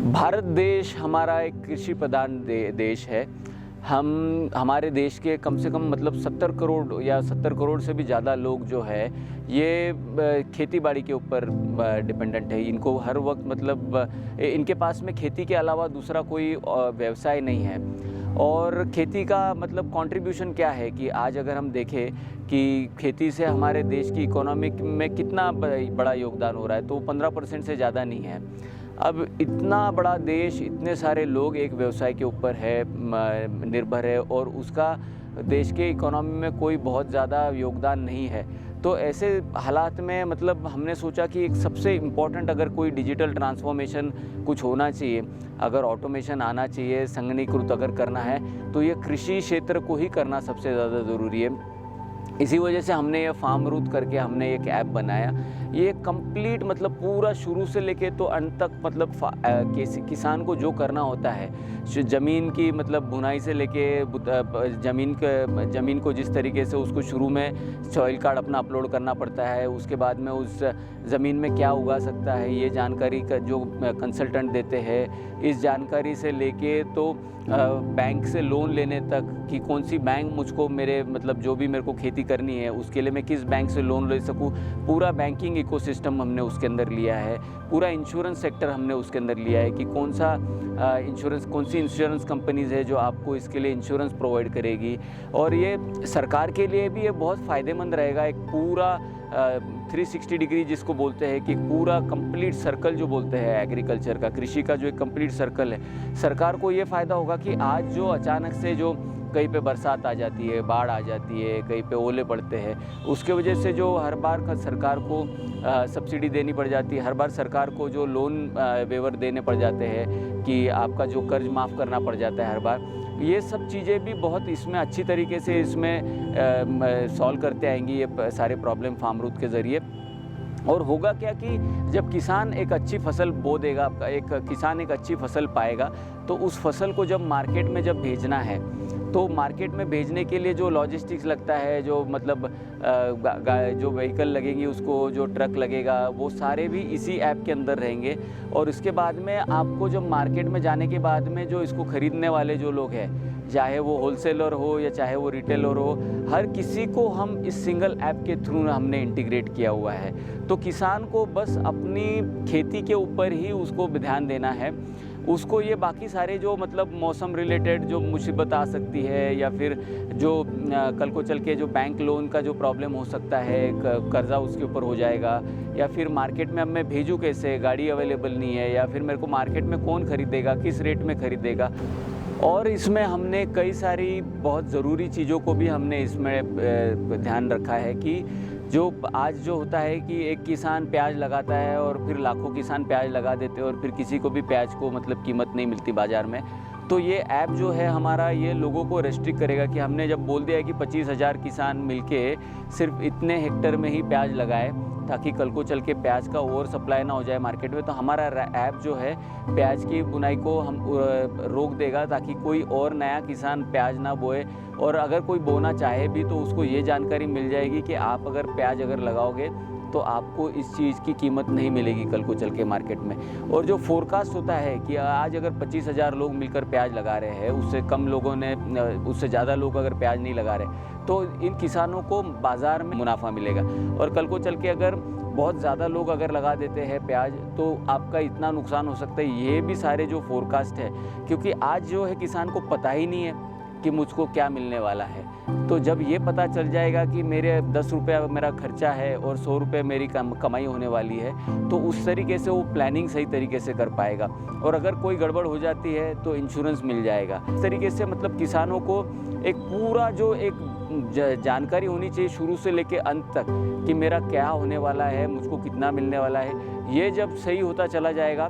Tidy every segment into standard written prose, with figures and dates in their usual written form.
भारत देश हमारा एक कृषि प्रधान देश है। हमारे देश के कम से कम मतलब 70 करोड़ या 70 करोड़ से भी ज़्यादा लोग जो है ये खेती बाड़ी के ऊपर डिपेंडेंट है। इनको हर वक्त मतलब इनके पास में खेती के अलावा दूसरा कोई व्यवसाय नहीं है। और खेती का मतलब कंट्रीब्यूशन क्या है कि आज अगर हम देखें कि खेती से हमारे देश की इकोनॉमी में कितना बड़ा योगदान हो रहा है, तो 15% से ज़्यादा नहीं है। अब इतना बड़ा देश, इतने सारे लोग एक व्यवसाय के ऊपर है निर्भर है और उसका देश के इकोनॉमी में कोई बहुत ज़्यादा योगदान नहीं है। तो ऐसे हालात में मतलब हमने सोचा कि एक सबसे इम्पोर्टेंट अगर कोई डिजिटल ट्रांसफॉर्मेशन कुछ होना चाहिए, अगर ऑटोमेशन आना चाहिए, संगणकीकृत अगर करना है, तो ये कृषि क्षेत्र को ही करना सबसे ज़्यादा ज़रूरी है। इसी वजह से हमने ये फार्म रूट करके हमने एक ऐप बनाया। ये कंप्लीट मतलब पूरा शुरू से लेके तो अंत तक मतलब किसान को जो करना होता है, ज़मीन की मतलब बुनाई से लेके ज़मीन को जिस तरीके से उसको शुरू में सॉइल कार्ड अपना अपलोड करना पड़ता है, उसके बाद में उस ज़मीन में क्या उगा सकता है, ये जानकारी का जो कंसल्टेंट देते हैं, इस जानकारी से लेके तो बैंक से लोन लेने तक कि कौन सी बैंक मुझको मेरे मतलब जो भी मेरे को खेती करनी है उसके लिए मैं किस बैंक से लोन ले सकूं, पूरा बैंकिंग इकोसिस्टम हमने उसके अंदर लिया है। पूरा इंश्योरेंस सेक्टर हमने उसके अंदर लिया है कि कौन सी इंश्योरेंस कंपनीज़ है जो आपको इसके लिए इंश्योरेंस प्रोवाइड करेगी। और ये सरकार के लिए भी ये बहुत फ़ायदेमंद रहेगा। एक पूरा 360 डिग्री जिसको बोलते हैं कि पूरा कंप्लीट सर्कल जो बोलते हैं एग्रीकल्चर का, कृषि का जो एक कंप्लीट सर्कल है, सरकार को ये फ़ायदा होगा कि आज जो अचानक से जो कहीं पे बरसात आ जाती है, बाढ़ आ जाती है, कहीं पे ओले पड़ते हैं, उसके वजह से जो हर बार का सरकार को सब्सिडी देनी पड़ जाती है, हर बार सरकार को जो लोन वेवर देने पड़ जाते हैं कि आपका जो कर्ज माफ़ करना पड़ जाता है हर बार, ये सब चीज़ें भी बहुत इसमें अच्छी तरीके से इसमें सॉल्व करते आएंगी ये सारे प्रॉब्लम फार्म रूट के ज़रिए। और होगा क्या कि जब किसान एक अच्छी फसल बो देगा, किसान एक अच्छी फसल पाएगा, तो उस फसल को जब मार्केट में जब भेजना है, तो मार्केट में भेजने के लिए जो लॉजिस्टिक्स लगता है, जो मतलब जो व्हीकल लगेंगी, उसको जो ट्रक लगेगा, वो सारे भी इसी ऐप के अंदर रहेंगे। और इसके बाद में आपको जब मार्केट में जाने के बाद में जो इसको ख़रीदने वाले जो लोग हैं, चाहे वो होलसेलर हो या चाहे वो रिटेलर हो, हर किसी को हम इस सिंगल ऐप के थ्रू हमने इंटीग्रेट किया हुआ है। तो किसान को बस अपनी खेती के ऊपर ही उसको ध्यान देना है। उसको ये बाकी सारे जो मतलब मौसम रिलेटेड जो मुसीबत आ सकती है या फिर जो कल को चल के जो बैंक लोन का जो प्रॉब्लम हो सकता है, कर्ज़ा उसके ऊपर हो जाएगा, या फिर मार्केट में अब मैं भेजूँ कैसे, गाड़ी अवेलेबल नहीं है, या फिर मेरे को मार्केट में कौन ख़रीदेगा, किस रेट में ख़रीदेगा। और इसमें हमने कई सारी बहुत ज़रूरी चीज़ों को भी हमने इसमें ध्यान रखा है कि जो आज जो होता है कि एक किसान प्याज लगाता है और फिर लाखों किसान प्याज लगा देते हैं और फिर किसी को भी प्याज को मतलब कीमत नहीं मिलती बाज़ार में। तो ये ऐप जो है हमारा, ये लोगों को रेस्ट्रिक्ट करेगा कि हमने जब बोल दिया है कि 25,000 किसान मिलके सिर्फ इतने हेक्टर में ही प्याज लगाए, ताकि कल को चल के प्याज का ओवर सप्लाई ना हो जाए मार्केट में, तो हमारा ऐप जो है प्याज की बुनाई को हम रोक देगा, ताकि कोई और नया किसान प्याज ना बोए। और अगर कोई बोना चाहे भी तो उसको ये जानकारी मिल जाएगी कि आप अगर प्याज अगर लगाओगे तो आपको इस चीज़ की कीमत नहीं मिलेगी कल को चल के मार्केट में। और जो फोरकास्ट होता है कि आज अगर 25,000 लोग मिलकर प्याज लगा रहे हैं, उससे कम लोगों ने, उससे ज़्यादा लोग अगर प्याज नहीं लगा रहे, तो इन किसानों को बाज़ार में मुनाफा मिलेगा। और कल को चल के अगर बहुत ज़्यादा लोग अगर लगा देते हैं प्याज, तो आपका इतना नुकसान हो सकता है। ये भी सारे जो फोरकास्ट है, क्योंकि आज जो है किसान को पता ही नहीं है कि मुझको क्या मिलने वाला है। तो जब ये पता चल जाएगा कि मेरे 10 रुपये मेरा खर्चा है और 100 रुपये मेरी कमाई होने वाली है, तो उस तरीके से वो प्लानिंग सही तरीके से कर पाएगा। और अगर कोई गड़बड़ हो जाती है तो इंश्योरेंस मिल जाएगा। इस तरीके से मतलब किसानों को एक पूरा जो एक जानकारी होनी चाहिए शुरू से लेके अंत तक कि मेरा क्या होने वाला है, मुझको कितना मिलने वाला है। ये जब सही होता चला जाएगा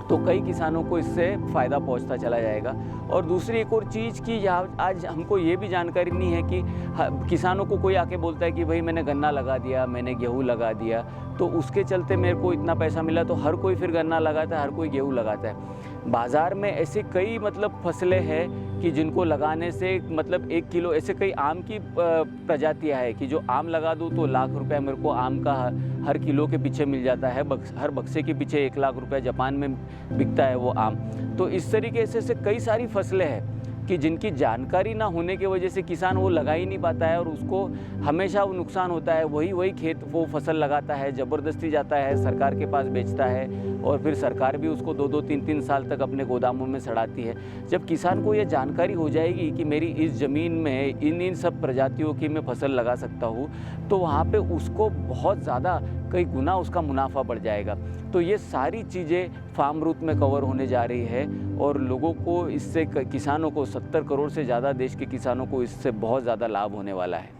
तो कई किसानों को इससे फ़ायदा पहुंचता चला जाएगा। और दूसरी एक और चीज़ कि आज हमको ये भी जानकारी नहीं है कि किसानों को कोई आके बोलता है कि भाई मैंने गन्ना लगा दिया, मैंने गेहूँ लगा दिया, तो उसके चलते मेरे को इतना पैसा मिला, तो हर कोई फिर गन्ना लगाता है, हर कोई गेहूँ लगाता है। बाज़ार में ऐसे कई मतलब फसलें हैं कि जिनको लगाने से मतलब 1 किलो ऐसे कई आम की प्रजातियाँ हैं कि जो आम लगा दूँ तो लाख रुपए मेरे को आम का हर किलो के पीछे मिल जाता है। हर बक्से के पीछे 1 लाख रुपए जापान में बिकता है वो आम। तो इस तरीके से कई सारी फसलें हैं कि जिनकी जानकारी ना होने की वजह से किसान वो लगा ही नहीं पाता है और उसको हमेशा वो नुकसान होता है। वही खेत वो फसल लगाता है, ज़बरदस्ती जाता है, सरकार के पास बेचता है और फिर सरकार भी उसको 2-2 3-3 साल तक अपने गोदामों में सड़ाती है। जब किसान को ये जानकारी हो जाएगी कि मेरी इस ज़मीन में इन सब प्रजातियों की मैं फसल लगा सकता हूँ, तो वहाँ पे उसको बहुत ज़्यादा कई गुना उसका मुनाफा बढ़ जाएगा। तो ये सारी चीज़ें फार्म रूट में कवर होने जा रही है और लोगों को इससे किसानों को 70 करोड़ से ज़्यादा देश के किसानों को इससे बहुत ज़्यादा लाभ होने वाला है।